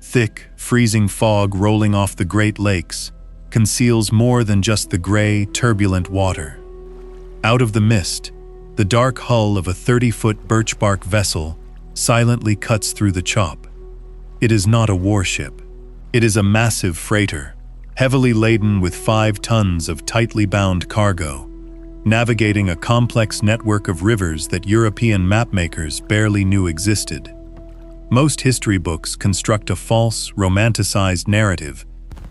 Thick, freezing fog rolling off the Great Lakes conceals more than just the gray, turbulent water. Out of the mist, the dark hull of a 30-foot birchbark vessel silently cuts through the chop. It is not a warship. It is a massive freighter, heavily laden with 5 tons of tightly bound cargo, navigating a complex network of rivers that European mapmakers barely knew existed. Most history books construct a false, romanticized narrative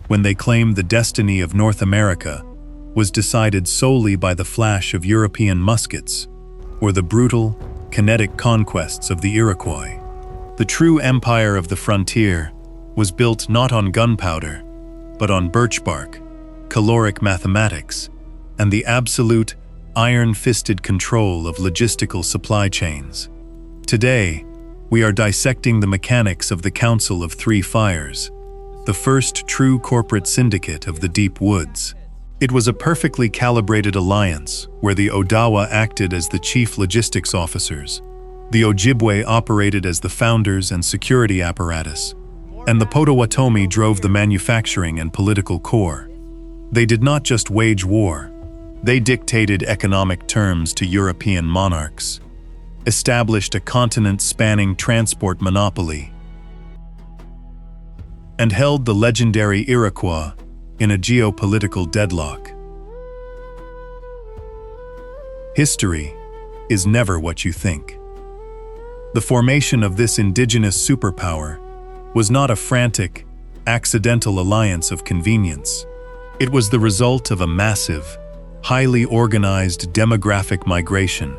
when they claim the destiny of North America was decided solely by the flash of European muskets or the brutal, kinetic conquests of the Iroquois. The true empire of the frontier was built not on gunpowder, but on birchbark, caloric mathematics, and the absolute, iron-fisted control of logistical supply chains. Today, we are dissecting the mechanics of the Council of Three Fires, the first true corporate syndicate of the deep woods. It was a perfectly calibrated alliance where the Odawa acted as the chief logistics officers, the Ojibwe operated as the founders and security apparatus, and the Potawatomi drove the manufacturing and political core. They did not just wage war, they dictated economic terms to European monarchs, established a continent-spanning transport monopoly, and held the legendary Iroquois in a geopolitical deadlock. History is never what you think. The formation of this indigenous superpower was not a frantic, accidental alliance of convenience. It was the result of a massive, highly organized demographic migration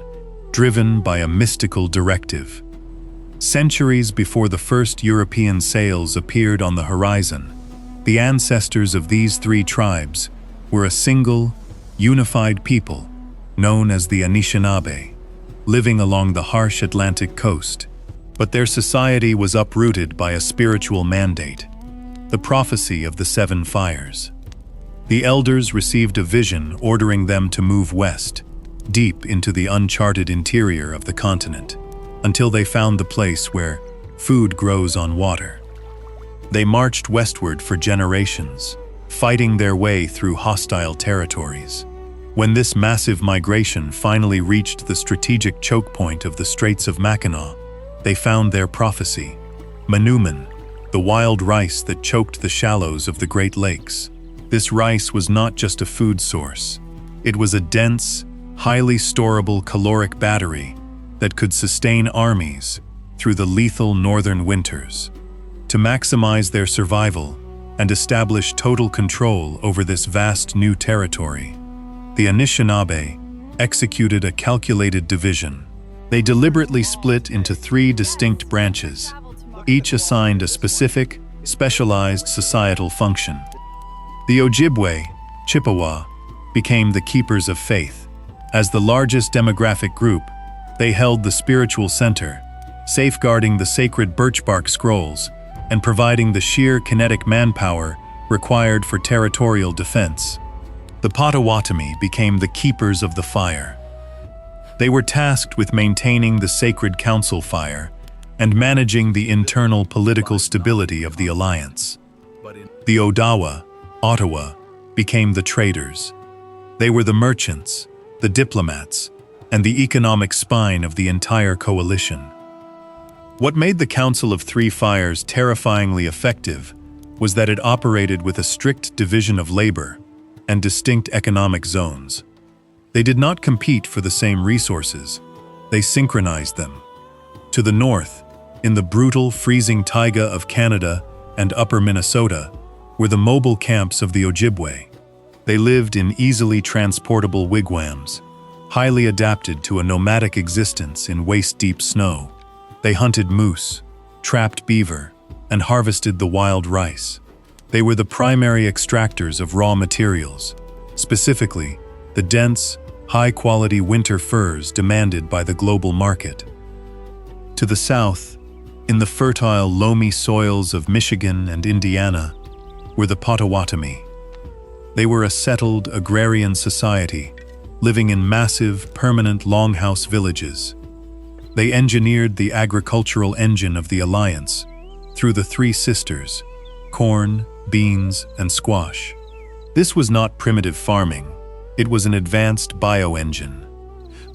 driven by a mystical directive. Centuries before the first European sails appeared on the horizon, the ancestors of these 3 tribes were a single, unified people known as the Anishinaabe, living along the harsh Atlantic coast. But their society was uprooted by a spiritual mandate, the prophecy of the 7 fires. The elders received a vision ordering them to move west, deep into the uncharted interior of the continent, until they found the place where food grows on water. They marched westward for generations, fighting their way through hostile territories. When this massive migration finally reached the strategic choke point of the Straits of Mackinac, they found their prophecy, Manuman, the wild rice that choked the shallows of the Great Lakes. This rice was not just a food source. It was a dense, highly storable caloric battery that could sustain armies through the lethal northern winters. To maximize their survival and establish total control over this vast new territory, the Anishinaabe executed a calculated division. They deliberately split into 3 distinct branches, each assigned a specific, specialized societal function. The Ojibwe, Chippewa, became the keepers of faith. As the largest demographic group, they held the spiritual center, safeguarding the sacred birchbark scrolls and providing the sheer kinetic manpower required for territorial defense. The Potawatomi became the keepers of the fire. They were tasked with maintaining the sacred council fire and managing the internal political stability of the alliance. The Odawa, Ottawa, became the traders. They were the merchants, the diplomats, and the economic spine of the entire coalition. What made the Council of Three Fires terrifyingly effective was that it operated with a strict division of labor and distinct economic zones. They did not compete for the same resources, they synchronized them. To the north, in the brutal, freezing taiga of Canada and upper Minnesota, were the mobile camps of the Ojibwe. They lived in easily transportable wigwams, highly adapted to a nomadic existence in waist-deep snow. They hunted moose, trapped beaver, and harvested the wild rice. They were the primary extractors of raw materials, specifically the dense, high-quality winter furs demanded by the global market. To the south, in the fertile, loamy soils of Michigan and Indiana, were the Potawatomi. They were a settled, agrarian society, living in massive, permanent longhouse villages. They engineered the agricultural engine of the alliance through the three sisters: corn, beans, and squash. This was not primitive farming. It was an advanced bioengine.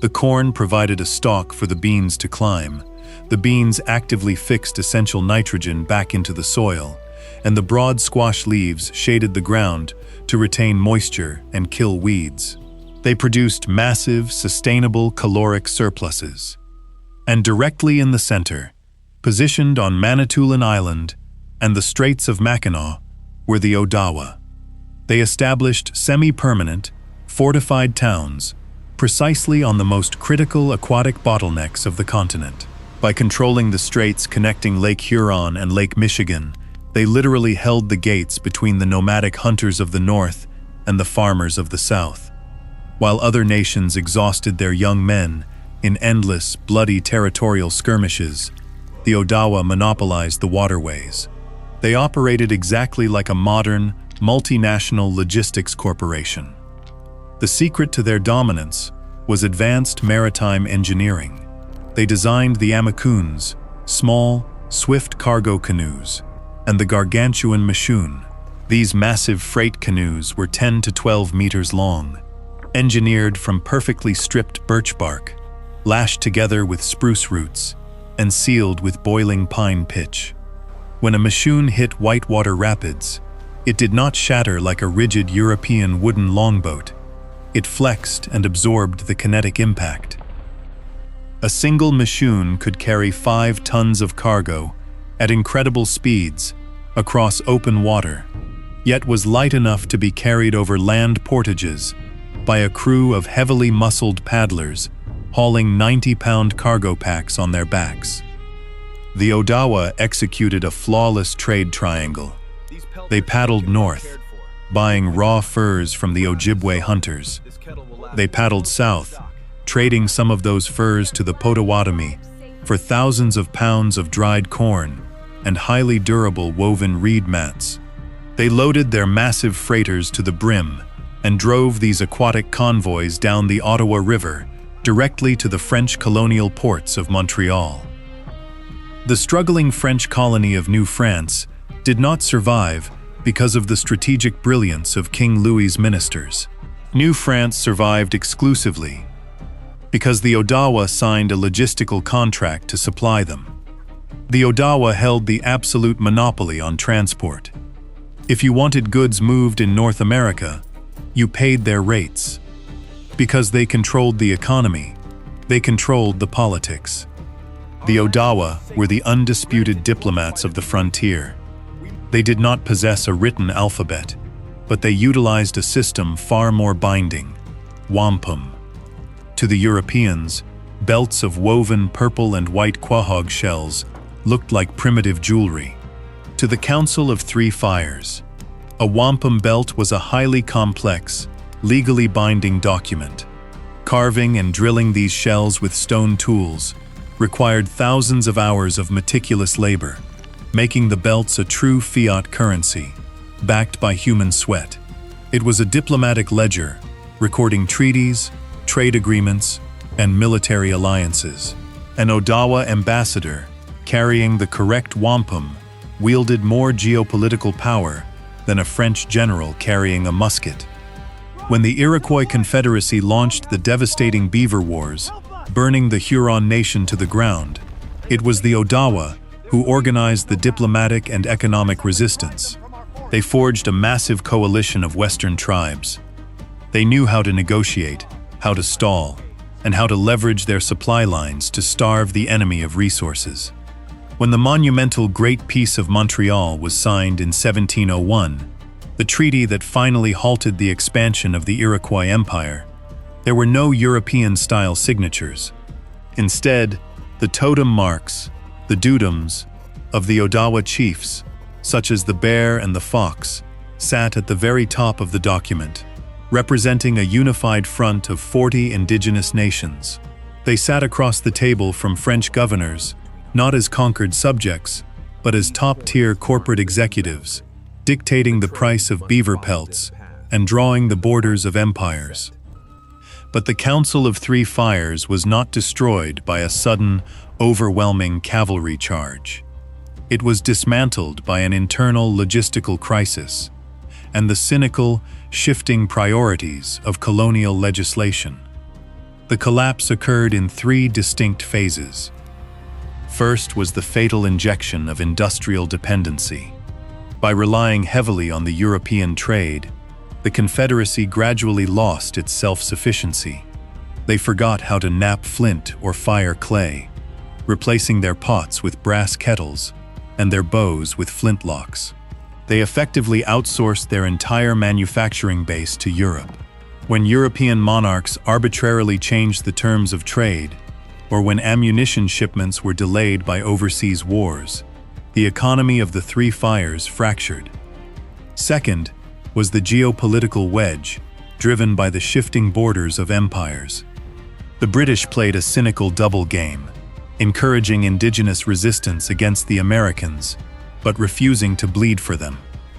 The corn provided a stalk for the beans to climb. The beans actively fixed essential nitrogen back into the soil, and the broad squash leaves shaded the ground to retain moisture and kill weeds. They produced massive, sustainable caloric surpluses. And directly in the center, positioned on Manitoulin Island and the Straits of Mackinac, were the Odawa. They established semi-permanent, fortified towns precisely on the most critical aquatic bottlenecks of the continent. By controlling the straits connecting Lake Huron and Lake Michigan, they literally held the gates between the nomadic hunters of the north and the farmers of the south. While other nations exhausted their young men in endless, bloody territorial skirmishes, the Odawa monopolized the waterways. They operated exactly like a modern, multinational logistics corporation. The secret to their dominance was advanced maritime engineering. They designed the Amakuns, small, swift cargo canoes, and the gargantuan Mashun. These massive freight canoes were 10 to 12 meters long, engineered from perfectly stripped birch bark, lashed together with spruce roots, and sealed with boiling pine pitch. When a Mashun hit whitewater rapids, it did not shatter like a rigid European wooden longboat. It flexed and absorbed the kinetic impact. A single Mashun could carry 5 tons of cargo at incredible speeds across open water, yet was light enough to be carried over land portages by a crew of heavily muscled paddlers hauling 90-pound cargo packs on their backs. The Odawa executed a flawless trade triangle. They paddled north, buying raw furs from the Ojibwe hunters. They paddled south, trading some of those furs to the Potawatomi for thousands of pounds of dried corn and highly durable woven reed mats. They loaded their massive freighters to the brim and drove these aquatic convoys down the Ottawa River directly to the French colonial ports of Montreal. The struggling French colony of New France did not survive because of the strategic brilliance of King Louis's ministers. New France survived exclusively because the Odawa signed a logistical contract to supply them. The Odawa held the absolute monopoly on transport. If you wanted goods moved in North America, you paid their rates. Because they controlled the economy, they controlled the politics. The Odawa were the undisputed diplomats of the frontier. They did not possess a written alphabet, but they utilized a system far more binding: wampum. To the Europeans, belts of woven purple and white quahog shells looked like primitive jewelry. To the Council of Three Fires, a wampum belt was a highly complex, legally binding document. Carving and drilling these shells with stone tools required thousands of hours of meticulous labor, making the belts a true fiat currency, backed by human sweat. It was a diplomatic ledger, recording treaties, trade agreements, and military alliances. An Odawa ambassador, carrying the correct wampum, wielded more geopolitical power than a French general carrying a musket. When the Iroquois Confederacy launched the devastating Beaver Wars, burning the Huron nation to the ground, it was the Odawa who organized the diplomatic and economic resistance. They forged a massive coalition of Western tribes. They knew how to negotiate, how to stall, and how to leverage their supply lines to starve the enemy of resources. When the monumental Great Peace of Montreal was signed in 1701, the treaty that finally halted the expansion of the Iroquois Empire, there were no European-style signatures. Instead, the totem marks, the dudems, of the Odawa chiefs, such as the bear and the fox, sat at the very top of the document, representing a unified front of 40 indigenous nations. They sat across the table from French governors, not as conquered subjects, but as top-tier corporate executives, dictating the price of beaver pelts and drawing the borders of empires. But the Council of Three Fires was not destroyed by a sudden, overwhelming cavalry charge. It was dismantled by an internal logistical crisis and the cynical, shifting priorities of colonial legislation. The collapse occurred in three distinct phases. First was the fatal injection of industrial dependency. By relying heavily on the European trade, the Confederacy gradually lost its self-sufficiency. They forgot how to knap flint or fire clay, replacing their pots with brass kettles and their bows with flintlocks. They effectively outsourced their entire manufacturing base to Europe. When European monarchs arbitrarily changed the terms of trade, or when ammunition shipments were delayed by overseas wars, the economy of the Three Fires fractured. Second was the geopolitical wedge, driven by the shifting borders of empires. The British played a cynical double game, encouraging indigenous resistance against the Americans, but refusing to bleed for them.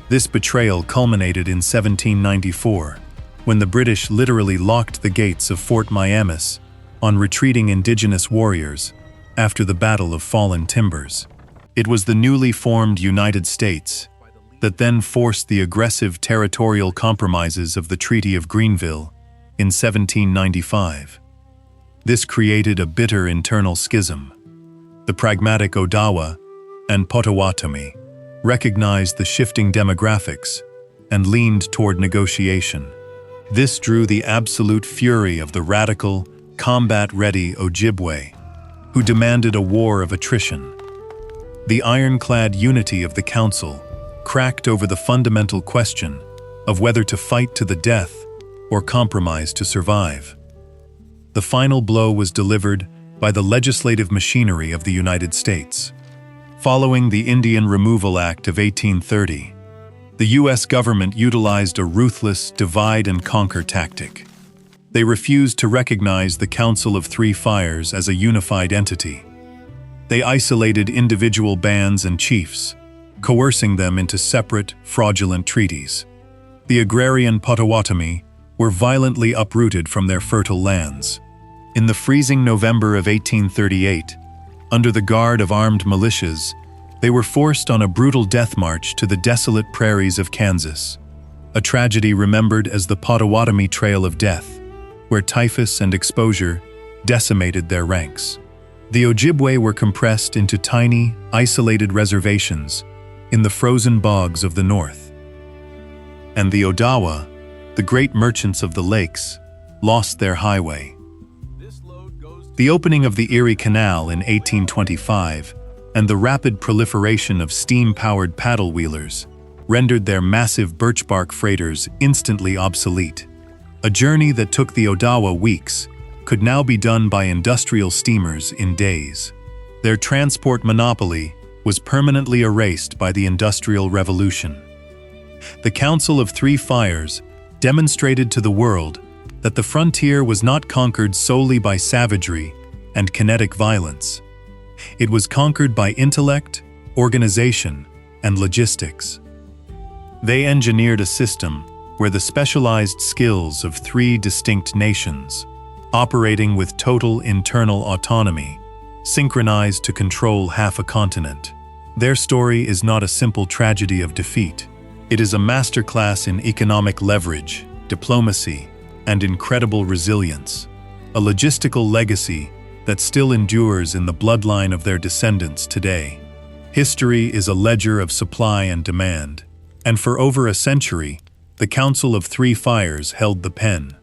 This betrayal culminated in 1794, when the British literally locked the gates of Fort Miamis on retreating indigenous warriors after the Battle of Fallen Timbers. It was the newly formed United States that then forced the aggressive territorial compromises of the Treaty of Greenville in 1795. This created a bitter internal schism. The pragmatic Odawa and Potawatomi recognized the shifting demographics and leaned toward negotiation. This drew the absolute fury of the radical, combat-ready Ojibwe, who demanded a war of attrition. The ironclad unity of the council cracked over the fundamental question of whether to fight to the death or compromise to survive. The final blow was delivered by the legislative machinery of the United States. Following the Indian Removal Act of 1830, the U.S. government utilized a ruthless divide-and-conquer tactic. They refused to recognize the Council of Three Fires as a unified entity. They isolated individual bands and chiefs, coercing them into separate, fraudulent treaties. The agrarian Potawatomi were violently uprooted from their fertile lands. In the freezing November of 1838, under the guard of armed militias, they were forced on a brutal death march to the desolate prairies of Kansas, a tragedy remembered as the Potawatomi Trail of Death, where typhus and exposure decimated their ranks. The Ojibwe were compressed into tiny, isolated reservations in the frozen bogs of the north. And the Odawa, the great merchants of the lakes, lost their highway. The opening of the Erie Canal in 1825 and the rapid proliferation of steam-powered paddle wheelers rendered their massive birchbark freighters instantly obsolete. A journey that took the Odawa weeks could now be done by industrial steamers in days. Their transport monopoly was permanently erased by the Industrial Revolution. The Council of Three Fires demonstrated to the world that the frontier was not conquered solely by savagery and kinetic violence. It was conquered by intellect, organization, and logistics. They engineered a system where the specialized skills of three distinct nations, operating with total internal autonomy, synchronized to control half a continent. Their story is not a simple tragedy of defeat. It is a masterclass in economic leverage, diplomacy, and incredible resilience, a logistical legacy that still endures in the bloodline of their descendants today. History is a ledger of supply and demand, and for over a century, the Council of Three Fires held the pen.